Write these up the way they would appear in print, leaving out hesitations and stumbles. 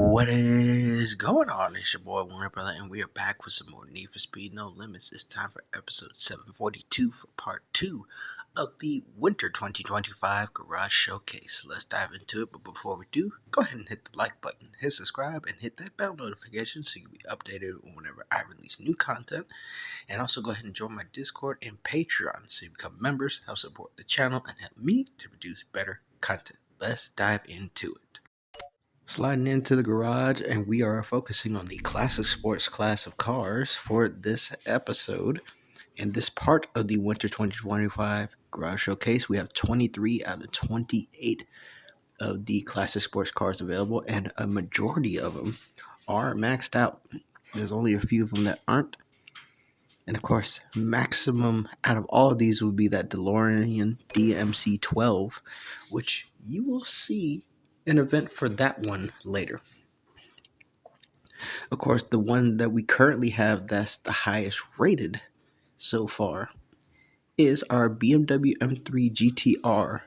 What is going on? It's your boy Warner Brother, and we are back with some more Need for Speed No Limits. It's time for episode 742 for part 2 of the Winter 2025 Garage Showcase. Let's dive into it, but before we do, go ahead and hit the like button, hit subscribe, and hit that bell notification so you'll be updated whenever I release new content. And also go ahead and join my Discord and Patreon so you become members, help support the channel, and help me to produce better content. Let's dive into it. Sliding into the garage, and we are focusing on the classic sports class of cars for this episode. In this part of the Winter 2025 Garage Showcase, we have 23 out of 28 of the classic sports cars available, and a majority of them are maxed out. There's only a few of them that aren't. And of course, maximum out of all of these would be that DeLorean DMC-12, which you will see an event for that one later. Of course, the one that we currently have that's the highest rated so far is our BMW M3 GTR,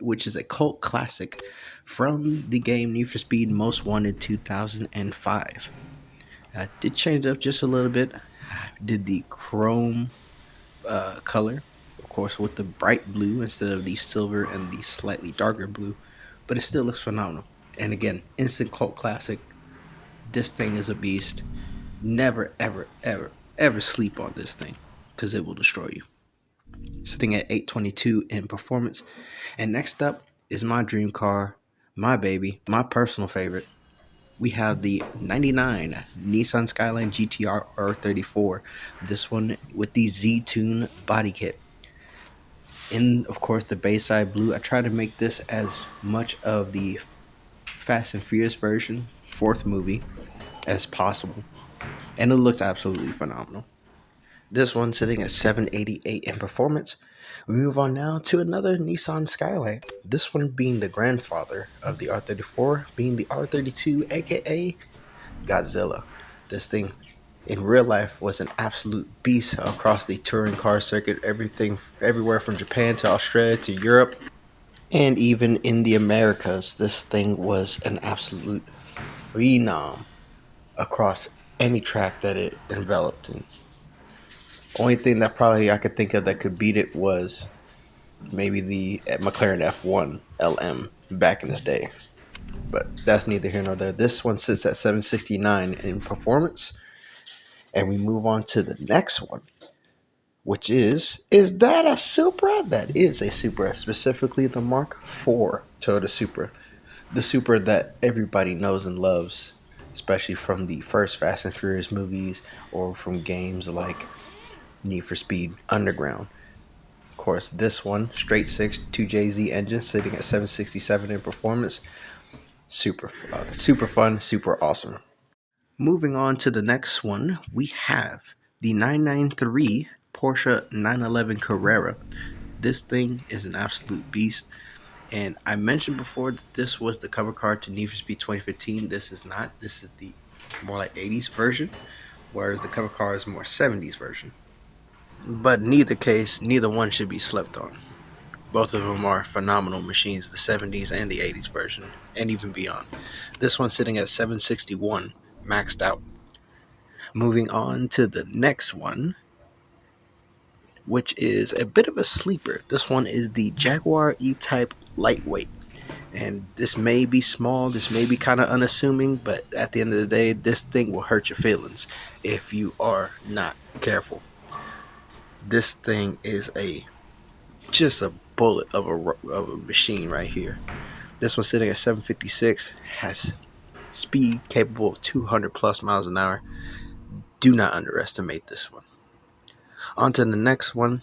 which is a cult classic from the game Need for Speed Most Wanted 2005. I did change up just a little bit. I did the chrome color, of course, with the bright blue instead of the silver and the slightly darker blue. But it still looks phenomenal. And again, instant cult classic. This thing is a beast. Never, ever, ever, ever sleep on this thing, because it will destroy you. Sitting at 822 in performance. And next up is my dream car, my baby, my personal favorite. We have the 99 Nissan Skyline GTR R34. This one with the Z-Tune body kit. In, of course, the Bayside Blue. I try to make this as much of the Fast and Furious version, fourth movie, as possible. And it looks absolutely phenomenal. This one sitting at 788 in performance. We move on now to another Nissan Skyline. This one being the grandfather of the R34, being the R32, aka Godzilla. This thing in real life was an absolute beast across the touring car circuit, everywhere from Japan to Australia to Europe, and even in the Americas. This thing was an absolute phenom across any track that it enveloped in. Only thing that probably I could think of that could beat it was maybe the McLaren F1 LM back in this day, but that's neither here nor there. This one sits at 769 in performance. And we move on to the next one, which is that a Supra? That is a Supra, specifically the Mark IV Toyota Supra. The Supra that everybody knows and loves, especially from the first Fast and Furious movies or from games like Need for Speed Underground. Of course, this one, straight 6 2JZ engine, sitting at 767 in performance. Super fun, super awesome. Moving on to the next one, we have the 993 Porsche 911 Carrera. This thing is an absolute beast. And I mentioned before that this was the cover car to Need for Speed 2015. This is not. This is the more like 80s version, whereas the cover car is more 70s version. But in either case, neither one should be slept on. Both of them are phenomenal machines, the 70s and the 80s version, and even beyond. This one's sitting at 761. Maxed out. Moving on to the next one, which is a bit of a sleeper. This one is the Jaguar E-Type Lightweight. And this may be small, this may be kind of unassuming, but at the end of the day, this thing will hurt your feelings if you are not careful. This thing is just a bullet of a machine right here. This one's sitting at 756, has speed capable of 200 plus miles an hour. Do not underestimate this one. On to the next one.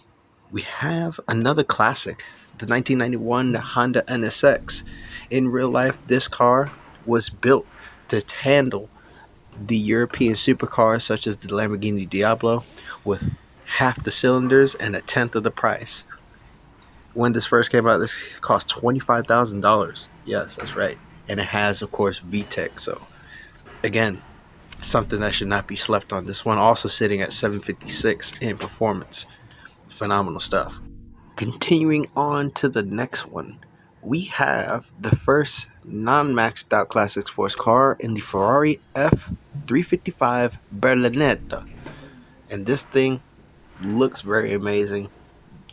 We have another classic, the 1991 Honda NSX. In real life, this car was built to handle the European supercars such as the Lamborghini Diablo with half the cylinders and a tenth of the price. When this first came out, this cost $25,000. Yes, that's right. And it has, of course, VTEC. So, again, something that should not be slept on. This one also sitting at 756 in performance. Phenomenal stuff. Continuing on to the next one, we have the first non-maxed out classic sports car in the Ferrari F355 Berlinetta. And this thing looks very amazing,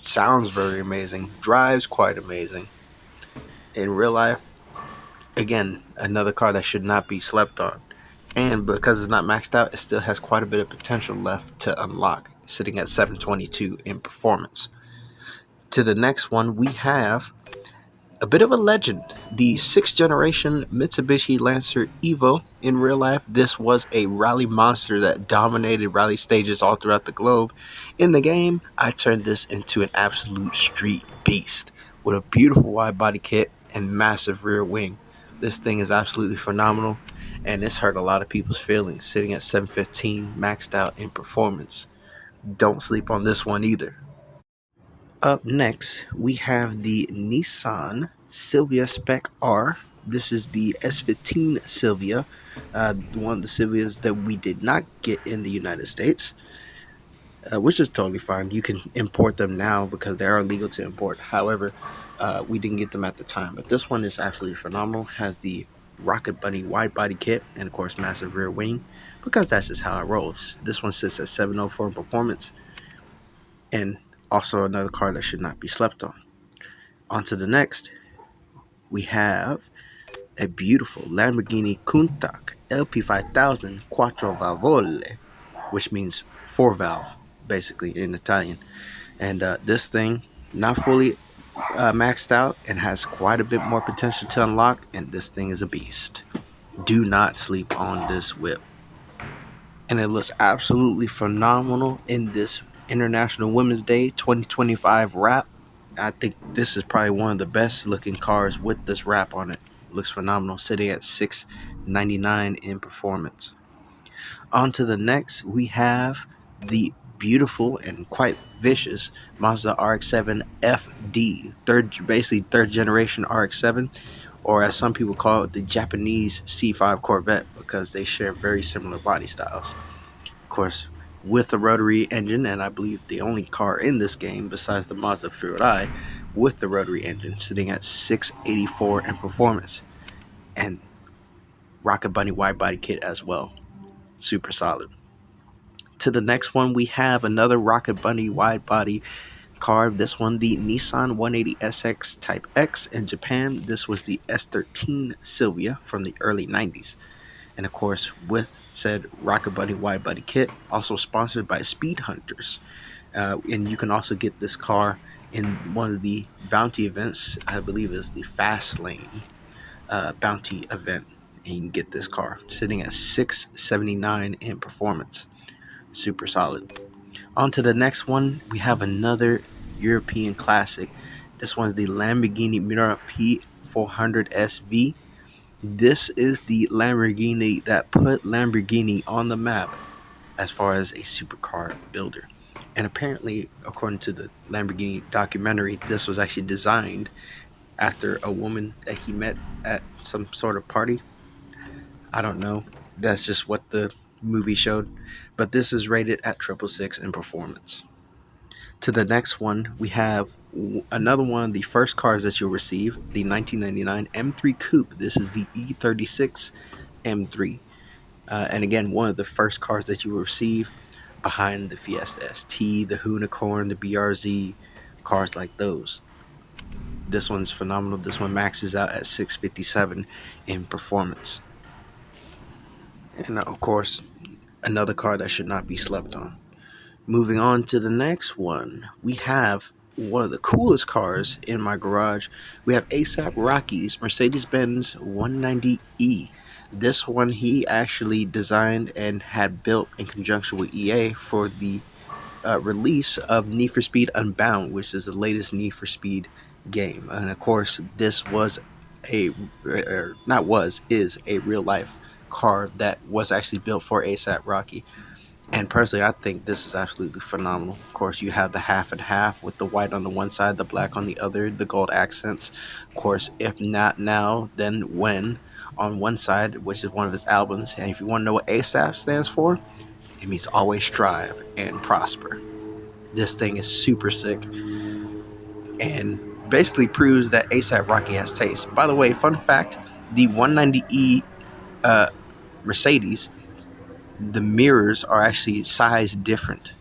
sounds very amazing, drives quite amazing. In real life, again, another car that should not be slept on. And because it's not maxed out, it still has quite a bit of potential left to unlock, sitting at 722 in performance. To the next one, we have a bit of a legend, the 6th generation Mitsubishi Lancer Evo. In real life, this was a rally monster that dominated rally stages all throughout the globe. In the game, I turned this into an absolute street beast with a beautiful wide body kit and massive rear wing. This thing is absolutely phenomenal, and this hurt a lot of people's feelings, sitting at 715 maxed out in performance. Don't sleep on this one either. Up next, we have the Nissan Silvia Spec R. This is the S15 Silvia, one of the Silvias that we did not get in the United States, which is totally fine. You can import them now because they are legal to import. However, we didn't get them at the time. But this one is absolutely phenomenal. Has the Rocket Bunny wide body kit and, of course, massive rear wing, because that's just how it rolls. This one sits at 704 in performance, and also another car that should not be slept on. On to the next, we have a beautiful Lamborghini Countach LP5000 Quattro Valvole, which means 4-valve, basically, in Italian. And this thing, not fully maxed out, and has quite a bit more potential to unlock, and this thing is a beast. Do not sleep on this whip. And it looks absolutely phenomenal in this International Women's Day 2025 wrap. I think this is probably one of the best looking cars with this wrap on it. Looks phenomenal, sitting at $699 in performance. On to the next, we have the beautiful and quite vicious Mazda RX-7 FD, basically third generation RX-7, or as some people call it, the Japanese C5 Corvette, because they share very similar body styles. Of course, with a rotary engine, and I believe the only car in this game besides the Mazda Furai with the rotary engine, sitting at 684 in performance, and Rocket Bunny wide body kit as well. Super solid. To the next one, we have another Rocket Bunny wide body car. This one, the Nissan 180SX Type X in Japan. This was the S13 Silvia from the early 90s. And of course, with said Rocket Bunny wide body kit, also sponsored by Speed Hunters. And you can also get this car in one of the bounty events. I believe is the Fast Lane bounty event. And you can get this car sitting at 679 in performance. Super solid. On to the next one, we have another European classic. This one's the Lamborghini Miura P400 SV. This is the Lamborghini that put Lamborghini on the map as far as a supercar builder. And apparently, according to the Lamborghini documentary, this was actually designed after a woman that he met at some sort of party. I don't know. That's just what the movie showed. But this is rated at 666 in performance. To the next one, we have another one of the first cars that you'll receive, the 1999 M3 Coupe. This is the E36 M3. And again, one of the first cars that you will receive behind the Fiesta ST, the Unicorn, the BRZ, cars like those. This one's phenomenal. This one maxes out at 657 in performance. And of course, another car that should not be slept on. Moving on to the next one, we have one of the coolest cars in my garage. We have A$AP Rocky's Mercedes-Benz 190E. This one he actually designed and had built in conjunction with EA for the release of Need for Speed Unbound, which is the latest Need for Speed game. And of course, this was is a real life car that was actually built for A$AP Rocky. And personally, I think this is absolutely phenomenal. Of course, you have the half and half with the white on the one side, the black on the other, the gold accents. Of course, if not now, then when on one side, which is one of his albums. And if you want to know what A$AP stands for, it means always strive and prosper. This thing is super sick. And basically proves that ASAP Rocky has taste. By the way, fun fact: the 190E Mercedes, the mirrors are actually sized different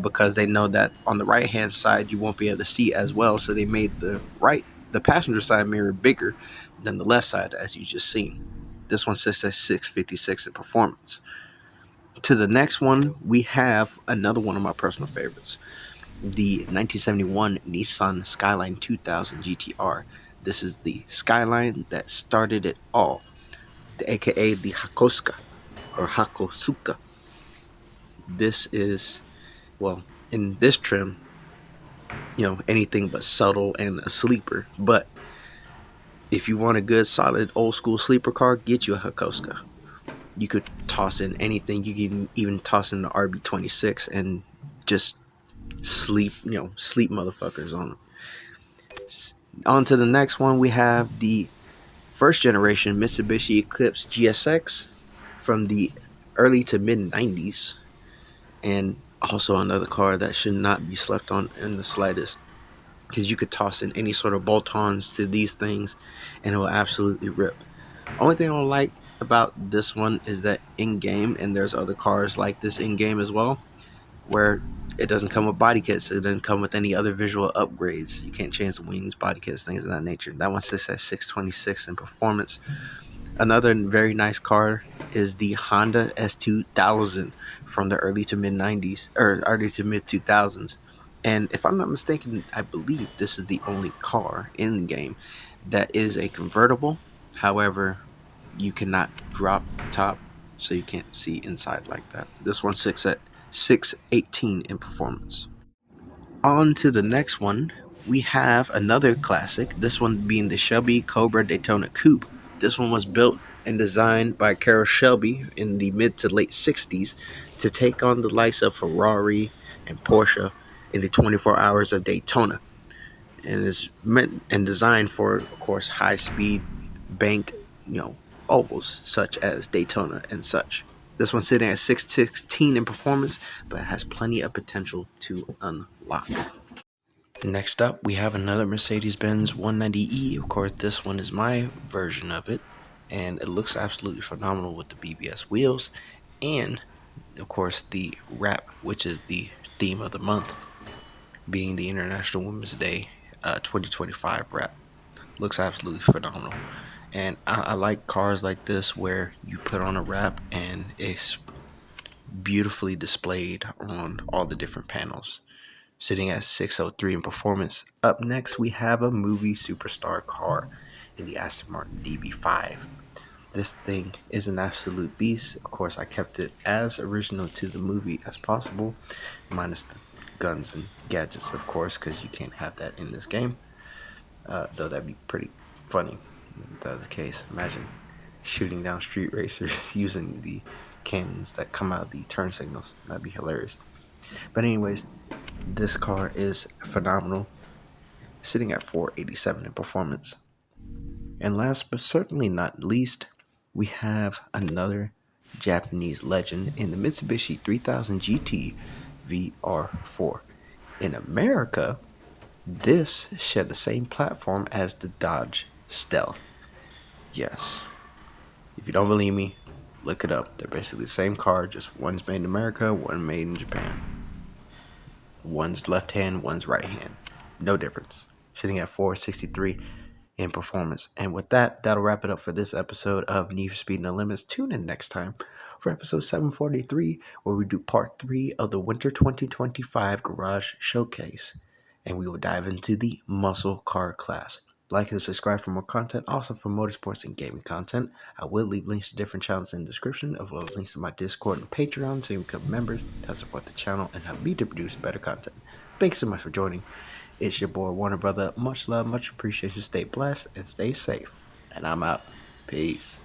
because they know that on the right hand side you won't be able to see as well. So they made the passenger side mirror bigger than the left side, as you just seen. This one sits at 656 in performance. To the next one, we have another one of my personal favorites, the 1971 Nissan Skyline 2000 GTR. This is the Skyline that started it all, aka the Hakosuka or Hakosuka. This is, well, in this trim, anything but subtle and a sleeper. But if you want a good, solid, old school sleeper car, get you a Hakosuka. You could toss in anything. You can even toss in the RB26 and just sleep motherfuckers on them. On to the next one, we have the first generation Mitsubishi Eclipse GSX from the early to mid 90s. And also another car that should not be slept on in the slightest, because you could toss in any sort of bolt-ons to these things and it will absolutely rip. Only thing I don't like about this one is that in-game, and there's other cars like this in-game as well, where it doesn't come with body kits. It doesn't come with any other visual upgrades. You can't change the wings, body kits, things of that nature. That one sits at 626 in performance. Another very nice car is the Honda S2000 from the early to mid 90s or early to mid 2000s. And if I'm not mistaken, I believe this is the only car in the game that is a convertible. However, you cannot drop the top, so you can't see inside like that. This one sits at 618 in performance. On to the next one, we have another classic, this one being the Shelby Cobra Daytona Coupe. This one was built and designed by Carroll Shelby in the mid to late 60s to take on the likes of Ferrari and Porsche in the 24 hours of Daytona. And is meant and designed for, of course, high-speed bank, ovals such as Daytona and such. This one's sitting at 616 in performance, but it has plenty of potential to unlock. Next up, we have another Mercedes-Benz 190E. Of course, this one is my version of it, and it looks absolutely phenomenal with the BBS wheels and, of course, the wrap, which is the theme of the month, being the International Women's Day 2025 wrap. Looks absolutely phenomenal. And I like cars like this where you put on a wrap and it's beautifully displayed on all the different panels. Sitting at 603 in performance. Up next, we have a movie superstar car in the Aston Martin DB5. This thing is an absolute beast. Of course, I kept it as original to the movie as possible, minus the guns and gadgets, of course, because you can't have that in this game. Though that'd be pretty funny if that was the case. Imagine shooting down street racers using the cannons that come out of the turn signals. That'd be hilarious. But anyways, this car is phenomenal, sitting at 487 in performance. And last but certainly not least, we have another Japanese legend in the Mitsubishi 3000 GT VR4. In America, this shared the same platform as the Dodge Stealth. Yes, if you don't believe me, look it up. They're basically the same car, just one's made in America, one made in Japan. One's left hand, one's right hand. No difference. Sitting at 463 in performance. And with that, that'll wrap it up for this episode of Need for Speed No Limits. Tune in next time for episode 743, where we do part 3 of the Winter 2025 Garage Showcase. And we will dive into the muscle car class. Like and subscribe for more content, also for motorsports and gaming content. I will leave links to different channels in the description, as well as links to my Discord and Patreon, so you can become members to support the channel and help me to produce better content. Thanks so much for joining. It's your boy Warner Brother. Much love, much appreciation. Stay blessed and stay safe. And I'm out. Peace.